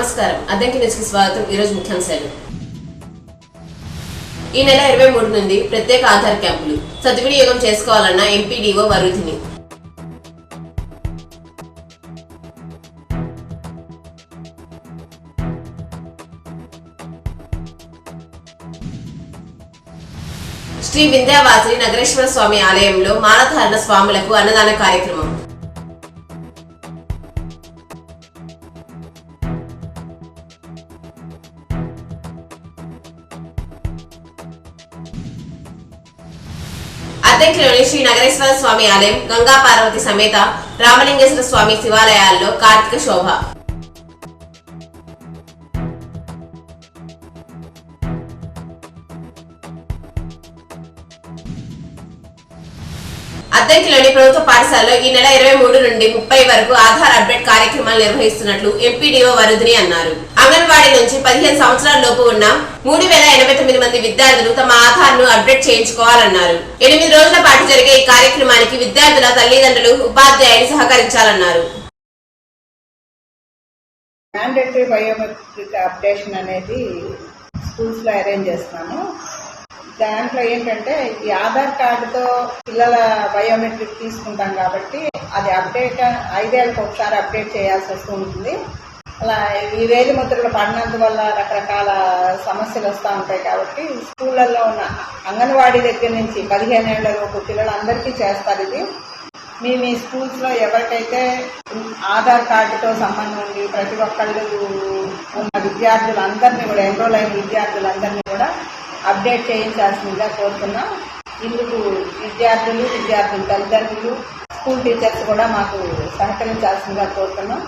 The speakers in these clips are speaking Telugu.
నమస్కారం. అద్దంకి న్యూస్ కి స్వాగతం. ఈ రోజు ముఖ్యాంశాలు. ఈ నెల 23 నుండి ప్రత్యేక ఆధార్ క్యాంపులు సద్వినియోగం చేసుకోవాలన్న ఎంపీడీఓ వరుధిని. శ్రీ వింధ్యావాసిని నగరేశ్వర స్వామి ఆలయంలో మాలధారణ స్వాములకు అన్నదాన కార్యక్రమం. అద్దంకిలోని శ్రీ నగరేశ్వర స్వామి ఆలయం, గంగా పార్వతి సమేత రామలింగేశ్వర స్వామి శివాలయాల్లో కార్తీక శోభ. అద్దంకిలోని ప్రభుత్వ పాఠశాలలో ఈ నెల 23 నుండి 30 వరకు ఆధార్ అప్డేట్ కార్యక్రమాలు నిర్వహిస్తున్నట్లు ఎంపీడీఓ వరుధిని అన్నారు. అంగన్వాడీ నుంచి 15 సంవత్సరాల లోపు ఉన్న 3089 మంది విద్యార్థులు తమ ఆధార్ ను అప్డేట్ చేయించుకోవాలన్నారు. 8 రోజుల పాటు జరిగే ఈ కార్యక్రమానికి విద్యార్థుల తల్లిదండ్రులు, ఉపాధ్యాయులు సహకరించాలన్నారు. మ్యాండేటరీ బయోమెట్రిక్ అప్డేషన్ అనేది స్కూల్స్ లో అరేంజ్ చేస్తున్నాము. దాంట్లో ఏంటంటే ఈ ఆధార్ కార్డుతో పిల్లల బయోమెట్రిక్ తీసుకుంటాం కాబట్టి అది అప్డేట్ 5 ఏళ్ళకి ఒకసారి అప్డేట్ చేయాల్సి వస్తూ ఉంటుంది. అలా ఈ వేలి ముద్రలు పడినందువల్ల రకరకాల సమస్యలు వస్తూ ఉంటాయి. కాబట్టి స్కూళ్ళల్లో ఉన్న అంగన్వాడీ దగ్గర నుంచి 15 ఏళ్లలోపు పిల్లలందరికీ చేస్తారు. ఇది మీ స్కూల్స్లో ఎవరికైతే ఆధార్ కార్డుతో సంబంధం ఉంది ప్రతి ఒక్కళ్ళు ఉన్న విద్యార్థులందరినీ కూడా, ఎన్రోల్ అయిన విద్యార్థులందరినీ కూడా అప్డేట్ చేయించాల్సిందిగా కోరుతున్నాం. ఇందుకు విద్యార్థుల తల్లిదండ్రులు, స్కూల్ టీచర్స్ కూడా మాకు సహకరించాల్సిందిగా కోరుతున్నాం.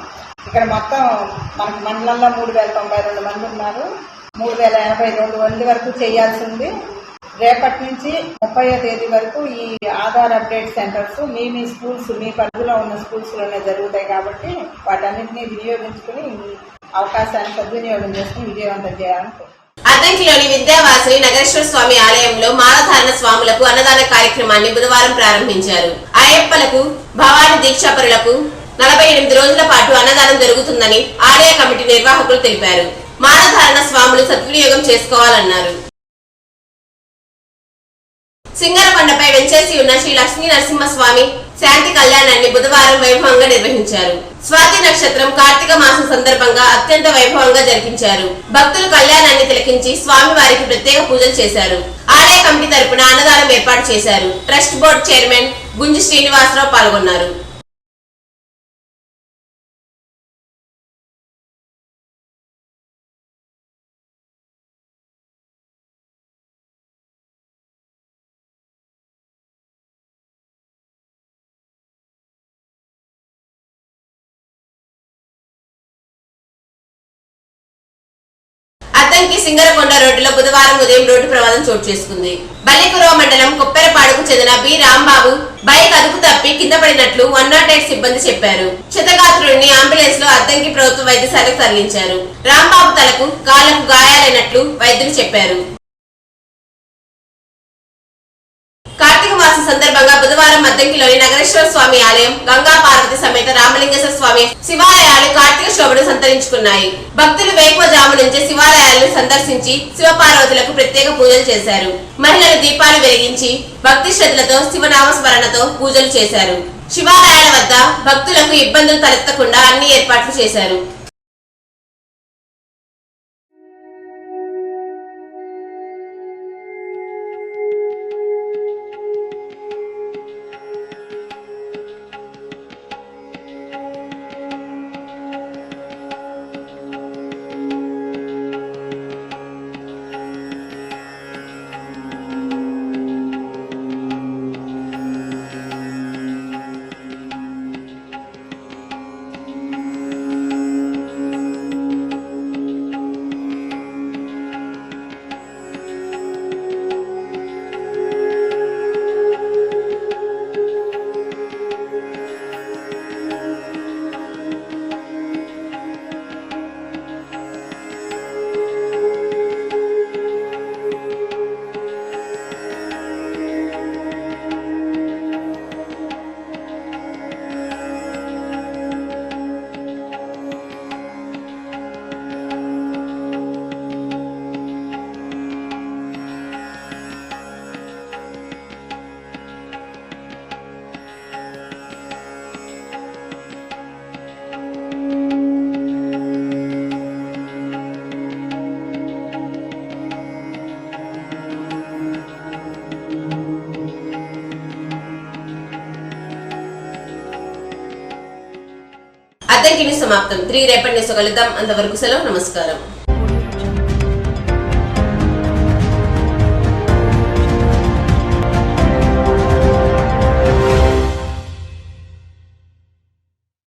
ఇక్కడ మొత్తం మనకు మండలంలో 3092 మంది ఉన్నారు. 3082 మంది వరకు చేయాల్సి ఉంది. రేపటి నుంచి 30వ తేదీ వరకు ఈ ఆధార్ అప్డేట్ సెంటర్స్ మీ స్కూల్స్, మీ పరిధిలో ఉన్న స్కూల్స్లోనే జరుగుతాయి. కాబట్టి వాటన్నింటినీ వినియోగించుకుని అవకాశాన్ని సద్వినియోగం చేసుకుని విజయవంతం చేయాలని. అద్దంకిలోని వింధ్యావాసిని నగరేశ్వర స్వామి ఆలయంలో మాలధారణ స్వాములకు అన్నదాన కార్యక్రమాన్ని బుధవారం ప్రారంభించారు. అయ్యప్పలకు, భవానీ దీక్షాపరులకు 48 రోజుల పాటు అన్నదానం జరుగుతుందని ఆలయ కమిటీ నిర్వాహకులు తెలిపారు. మాలధారణ స్వాములు సద్వినియోగం చేసుకోవాలన్నారు. సింగరకొండపై వెంచేసి ఉన్న శ్రీ లక్ష్మీ నరసింహస్వామి శాంతి కళ్యాణాన్ని బుధవారం వైభవంగా నిర్వహించారు. స్వాతి నక్షత్రం, కార్తీక మాసం సందర్భంగా అత్యంత వైభవంగా జరిపించారు. భక్తులు కళ్యాణాన్ని తిలకించి స్వామి వారికి ప్రత్యేక పూజలు చేశారు. ఆలయ కమిటీ తరపున అన్నదానం ఏర్పాటు చేశారు. ట్రస్ట్ బోర్డు చైర్మన్ గుంజి శ్రీనివాసరావు పాల్గొన్నారు. అద్దంకి సింగరకొండ రోడ్డులో బుధవారం ఉదయం రోడ్డు ప్రమాదం చోటు చేసుకుంది. బల్లికురవ మండలం కొప్పెరపాడుకు చెందిన బి రాంబాబు బైక్ అదుపు తప్పి కింద పడినట్లు 108 సిబ్బంది చెప్పారు. క్షతగాత్రుడిని అంబులెన్స్ లో అద్దంకి ప్రభుత్వ వైద్యశాలకు తరలించారు. రాంబాబు తలకు, కాళ్లకు గాయాలైనట్లు వైద్యులు చెప్పారు. కార్తీక మాసం సందర్భంగా బుధవారం అద్దంకిలోని నగరేశ్వర స్వామి ఆలయం, గంగా పార్వతి సమేత రామలింగేశ్వర స్వామి శివాలయాలు కార్తీక శోభను సంతరించుకున్నాయి. భక్తులు వేకువజాము నుంచి శివాలయాలను సందర్శించి శివపార్వతులకు ప్రత్యేక పూజలు చేశారు. మహిళలు దీపాలు వెలిగించి భక్తి శ్రద్ధలతో శివనామస్మరణతో పూజలు చేశారు. శివాలయాల వద్ద భక్తులకు ఇబ్బందులు తలెత్తకుండా అన్ని ఏర్పాట్లు చేశారు. అద్దంకి సమాప్తం. 3 రేపటి న్యూస్ కలుద్దాం. అంతవరకు సెలవు. నమస్కారం.